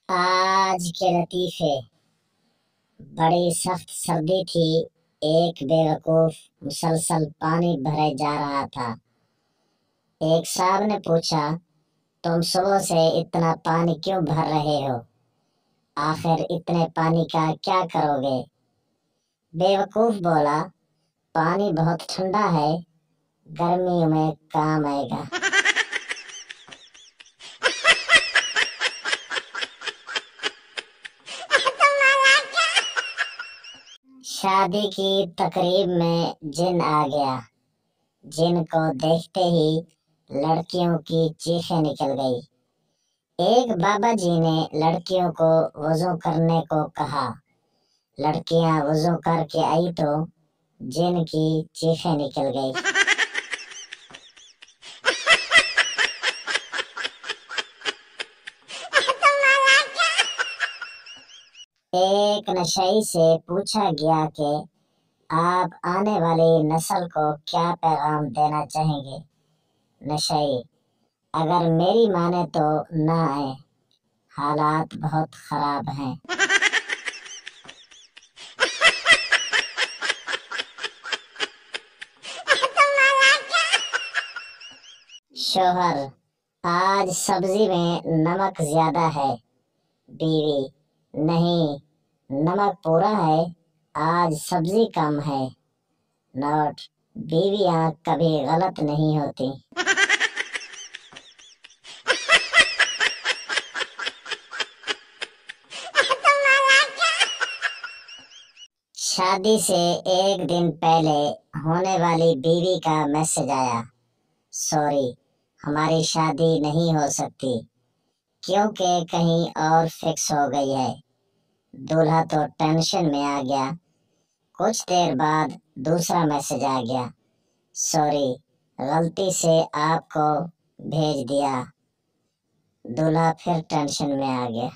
آج کے لطیفے۔ بڑی سخت سردی تھی۔ ایک بیوقوف مسلسل پانی بھرے جا رہا تھا۔ ایک صاحب نے پوچھا، تم صبح سے اتنا پانی کیوں بھر رہے ہو؟ آخر اتنے پانی کا کیا کرو گے؟ بیوقوف بولا، پانی بہت ٹھنڈا ہے، گرمیوں میں کام آئے گا۔ شادی کی تقریب میں جن آ گیا۔ جن کو دیکھتے ہی لڑکیوں کی چیخیں نکل گئی۔ ایک بابا جی نے لڑکیوں کو وضو کرنے کو کہا۔ لڑکیاں وضو کر کے آئی تو جن کی چیخیں نکل گئی۔ ایک نشئی سے پوچھا گیا کہ آپ آنے والی نسل کو کیا پیغام دینا چاہیں گے؟ نشئی، اگر میری مانے تو نہ آئے، حالات بہت خراب ہیں۔ شوہر، آج سبزی میں نمک زیادہ ہے۔ بیوی، نہیں، نمک پورا ہے، آج سبزی کم ہے۔ نوٹ: بیویاں کبھی غلط نہیں ہوتی۔ شادی سے ایک دن پہلے ہونے والی بیوی کا میسج آیا، سوری، ہماری شادی نہیں ہو سکتی کیونکہ کہیں اور فکس ہو گئی ہے۔ دولہا تو ٹینشن میں آ گیا۔ کچھ دیر بعد دوسرا میسج آ گیا، سوری، غلطی سے آپ کو بھیج دیا۔ دولہا پھر ٹینشن میں آ گیا۔